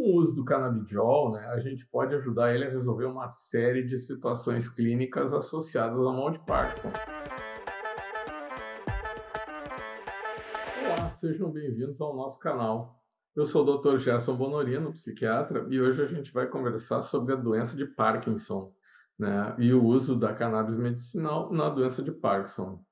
Com o uso do canabidiol, né, a gente pode ajudar ele a resolver uma série de situações clínicas associadas ao mal de Parkinson. Olá, sejam bem-vindos ao nosso canal. Eu sou o Dr. Gerson Bonorino, psiquiatra, e hoje a gente vai conversar sobre a doença de Parkinson, né, e o uso da cannabis medicinal na doença de Parkinson.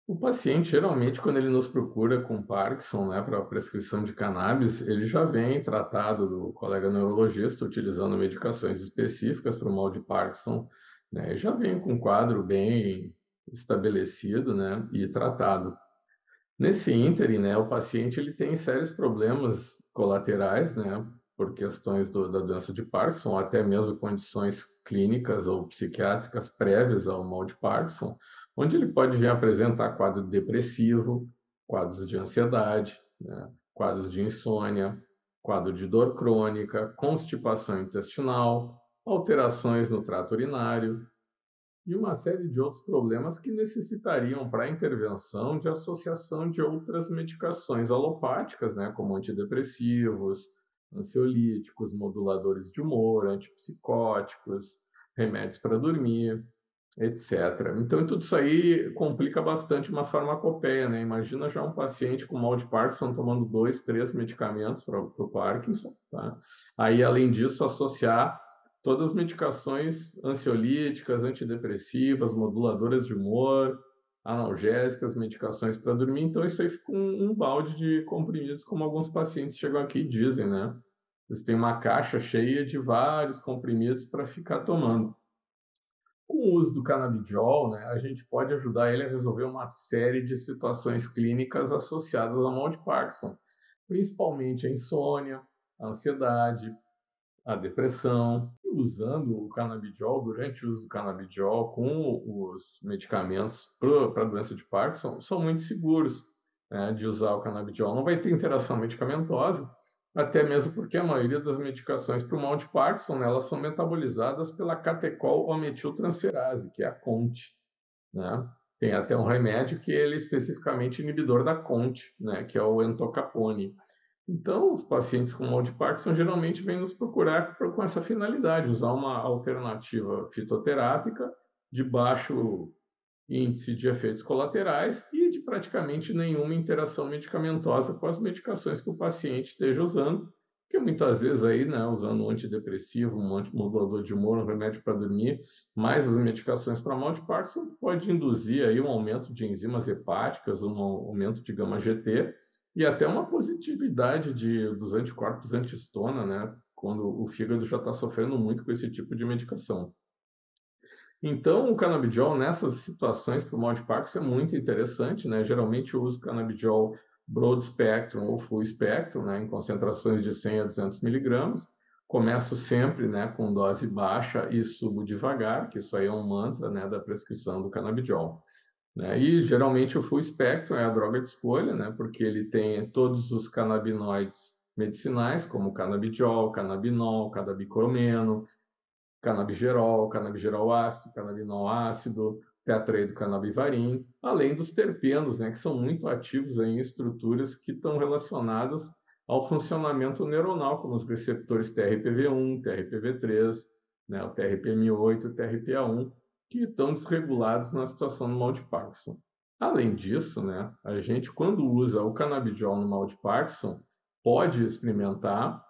O paciente, geralmente, quando ele nos procura com Parkinson, né, para prescrição de cannabis, ele já vem tratado do colega neurologista, utilizando medicações específicas para o mal de Parkinson, né, e já vem com um quadro bem estabelecido, né, e tratado. Nesse ínterim, né, o paciente ele tem sérios problemas colaterais, né, por questões da doença de Parkinson, até mesmo condições clínicas ou psiquiátricas prévias ao mal de Parkinson, onde ele pode vir apresentar quadro depressivo, quadros de ansiedade, né, quadros de insônia, quadro de dor crônica, constipação intestinal, alterações no trato urinário, e uma série de outros problemas que necessitariam, para a intervenção, de associação de outras medicações alopáticas, né, como antidepressivos, ansiolíticos, moduladores de humor, antipsicóticos, remédios para dormir, etc. Então, tudo isso aí complica bastante uma farmacopeia, né? Imagina já um paciente com mal de Parkinson tomando 2, 3 medicamentos para o Parkinson, tá? Aí, além disso, associar todas as medicações ansiolíticas, antidepressivas, moduladoras de humor, analgésicas, medicações para dormir. Então, isso aí fica um balde de comprimidos, como alguns pacientes chegam aqui e dizem, né? Eles têm uma caixa cheia de vários comprimidos para ficar tomando. Com o uso do canabidiol, né, a gente pode ajudar ele a resolver uma série de situações clínicas associadas ao mal de Parkinson, principalmente a insônia, a ansiedade, a depressão. E usando o canabidiol, durante o uso do canabidiol com os medicamentos para a doença de Parkinson, são muito seguros, né, de usar o canabidiol. Não vai ter interação medicamentosa, até mesmo porque a maioria das medicações para o mal de Parkinson, né, elas são metabolizadas pela catecol-O-metiltransferase, que é a CONT, né? Tem até um remédio que ele é especificamente inibidor da CONT, né, que é o entacapone. Então, os pacientes com mal de Parkinson geralmente vêm nos procurar com essa finalidade, usar uma alternativa fitoterápica de baixo índice de efeitos colaterais e de praticamente nenhuma interação medicamentosa com as medicações que o paciente esteja usando, que muitas vezes aí, né, usando um antidepressivo, um antimodulador de humor, um remédio para dormir, mais as medicações para mal de Parkinson, pode induzir aí um aumento de enzimas hepáticas, um aumento de gama-GT e até uma positividade dos anticorpos anti-estona, né, quando o fígado já está sofrendo muito com esse tipo de medicação. Então, o canabidiol nessas situações para o mal de Parkinson é muito interessante, né? Geralmente eu uso canabidiol broad spectrum ou full spectrum, né, em concentrações de 100 a 200 miligramas. Começo sempre, né, com dose baixa e subo devagar, que isso aí é um mantra, né, da prescrição do canabidiol, né? E geralmente o full spectrum é a droga de escolha, né, porque ele tem todos os canabinoides medicinais, como canabidiol, canabinol, canabicromeno, canabigerol ácido, canabinol ácido, tetraidrocanabivarim, além dos terpenos, né, que são muito ativos em estruturas que estão relacionadas ao funcionamento neuronal, como os receptores TRPV1, TRPV3, né, o TRPM8 e o TRPA1, que estão desregulados na situação do mal de Parkinson. Além disso, né, a gente, quando usa o canabidiol no mal de Parkinson, pode experimentar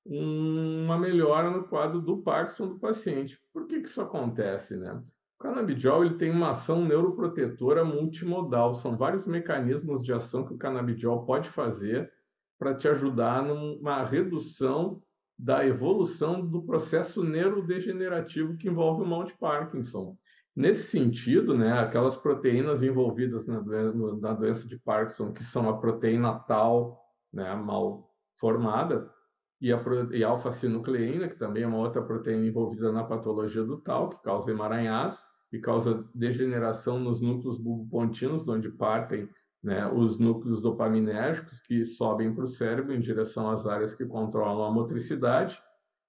uma melhora no quadro do Parkinson do paciente. Por que isso acontece, né? O canabidiol ele tem uma ação neuroprotetora multimodal. São vários mecanismos de ação que o canabidiol pode fazer para te ajudar numa redução da evolução do processo neurodegenerativo que envolve o mal de Parkinson. Nesse sentido, né, aquelas proteínas envolvidas na doença de Parkinson, que são a proteína tau, né, mal formada, e alfa-sinucleína, que também é uma outra proteína envolvida na patologia do tau, que causa emaranhados e causa degeneração nos núcleos bulbopontinos, onde partem, né, os núcleos dopaminérgicos que sobem para o cérebro em direção às áreas que controlam a motricidade,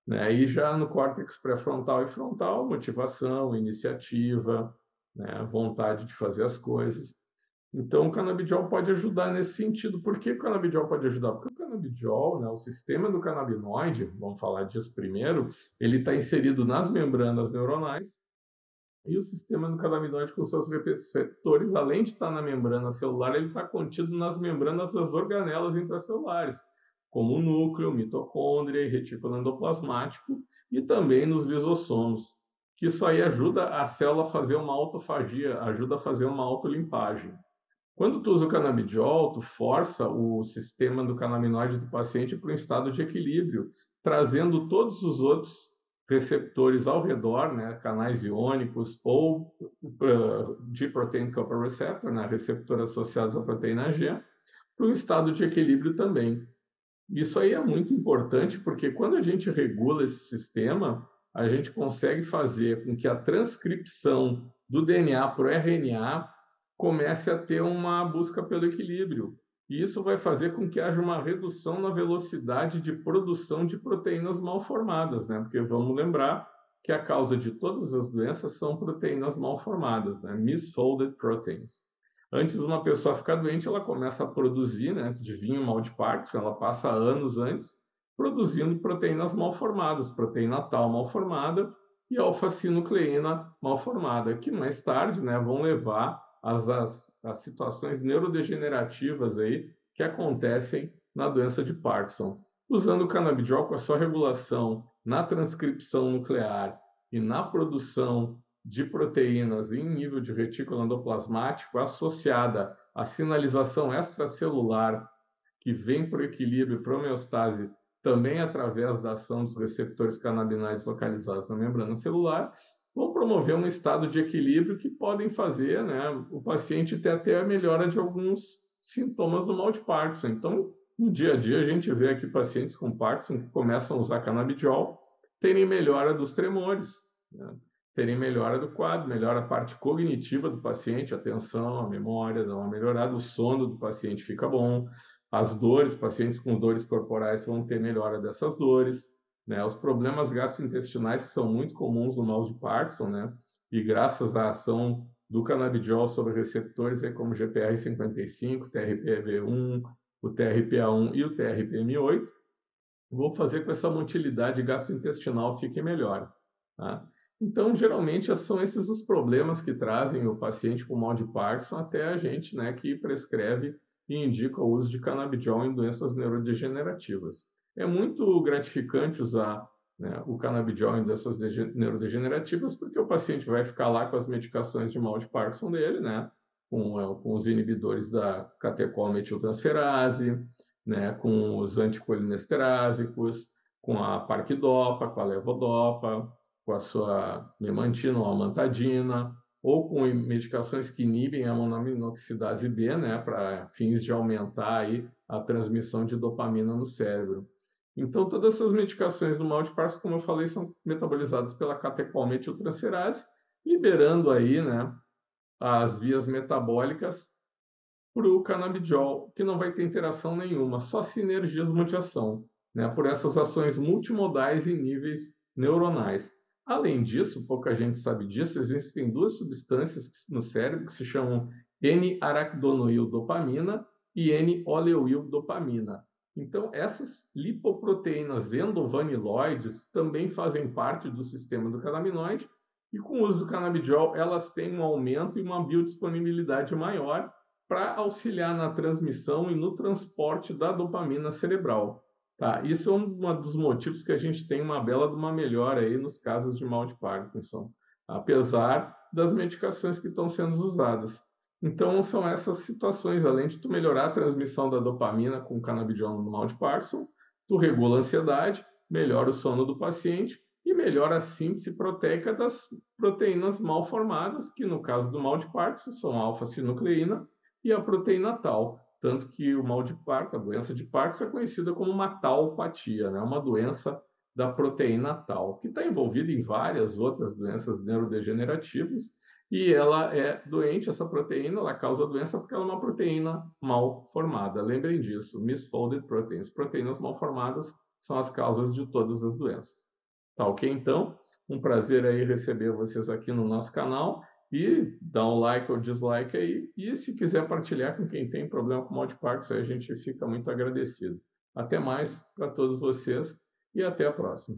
né, e já no córtex pré-frontal e frontal, motivação, iniciativa, né, vontade de fazer as coisas. Então, o canabidiol pode ajudar nesse sentido. Por que o canabidiol pode ajudar? Porque o canabidiol, né, o sistema do canabinoide, vamos falar disso primeiro, ele está inserido nas membranas neuronais e o sistema do canabinoide com seus receptores, além de estar na membrana celular, ele está contido nas membranas das organelas intracelulares, como o núcleo, mitocôndria e retículo endoplasmático, e também nos lisossomos, que isso aí ajuda a célula a fazer uma autofagia, ajuda a fazer uma autolimpagem. Quando tu usa o canabidiol, tu força o sistema do canabinoide do paciente para um estado de equilíbrio, trazendo todos os outros receptores ao redor, né, canais iônicos ou de protein coupled receptor, né, receptor associados à proteína G, para um estado de equilíbrio também. Isso aí é muito importante porque quando a gente regula esse sistema, a gente consegue fazer com que a transcrição do DNA para o RNA comece a ter uma busca pelo equilíbrio. E isso vai fazer com que haja uma redução na velocidade de produção de proteínas mal formadas, né? Porque vamos lembrar que a causa de todas as doenças são proteínas mal formadas, né? Misfolded proteins. Antes de uma pessoa ficar doente, ela começa a produzir, né, antes de vir o mal de Parkinson, ela passa anos antes produzindo proteínas mal formadas, proteína tal mal formada e alfa-sinucleína mal formada, que mais tarde, né, vão levar às situações neurodegenerativas aí que acontecem na doença de Parkinson. Usando o canabidiol com a sua regulação na transcrição nuclear e na produção de proteínas em nível de retículo endoplasmático associada à sinalização extracelular que vem para o equilíbrio, para a homeostase, também através da ação dos receptores canabinoides localizados na membrana celular, vão promover um estado de equilíbrio que podem fazer, né, o paciente ter até a melhora de alguns sintomas do mal de Parkinson. Então, no dia a dia, a gente vê aqui pacientes com Parkinson que começam a usar canabidiol, terem melhora dos tremores, né? Terem melhora do quadro, melhora a parte cognitiva do paciente, a atenção, a memória, dá uma melhorada, o sono do paciente fica bom, as dores, pacientes com dores corporais vão ter melhora dessas dores, né? Os problemas gastrointestinais que são muito comuns no mal de Parkinson, né? E graças à ação do canabidiol sobre receptores como GPR55, TRPV1, o TRPA1 e o TRPM8, vou fazer com que essa motilidade gastrointestinal fique melhor, tá? Então, geralmente, são esses os problemas que trazem o paciente com mal de Parkinson até a gente, né, que prescreve e indica o uso de canabidiol em doenças neurodegenerativas. É muito gratificante usar, né, o canabidiol em doenças neurodegenerativas porque o paciente vai ficar lá com as medicações de mal de Parkinson dele, né, com os inibidores da catecolmetiltransferase, né, com os anticolinesterásicos, com a parquidopa, com a levodopa, com a sua memantina ou amantadina, ou com medicações que inibem a monoaminoxidase B, né, para fins de aumentar aí a transmissão de dopamina no cérebro. Então, todas essas medicações do mal de Parkinson, como eu falei, são metabolizadas pela catecolmetiltransferase, liberando aí, né, as vias metabólicas para o canabidiol, que não vai ter interação nenhuma, só sinergismo de ação, né, por essas ações multimodais em níveis neuronais. Além disso, pouca gente sabe disso, existem duas substâncias no cérebro que se chamam N-araquidonoildopamina e N-oleoildopamina. Então, essas lipoproteínas endovaniloides também fazem parte do sistema do canabinoide e com o uso do canabidiol elas têm um aumento e uma biodisponibilidade maior para auxiliar na transmissão e no transporte da dopamina cerebral. Tá? Isso é um dos motivos que a gente tem uma bela de uma melhora aí nos casos de mal de Parkinson, apesar das medicações que estão sendo usadas. Então, são essas situações, além de tu melhorar a transmissão da dopamina com canabidiol no mal de Parkinson, tu regula a ansiedade, melhora o sono do paciente e melhora a síntese proteica das proteínas mal formadas, que no caso do mal de Parkinson são alfa-sinucleína e a proteína tal. Tanto que o mal de Parkinson, a doença de Parkinson, é conhecida como uma taupatia, né? Uma doença da proteína tal, que está envolvida em várias outras doenças neurodegenerativas, e ela é doente, essa proteína, ela causa doença porque ela é uma proteína mal formada. Lembrem disso, misfolded proteins. Proteínas mal formadas são as causas de todas as doenças. Tá ok, então? Um prazer aí receber vocês aqui no nosso canal E dá um like ou dislike aí. E se quiser partilhar com quem tem problema com mal de Parkinson, a gente fica muito agradecido. Até mais para todos vocês e até a próxima.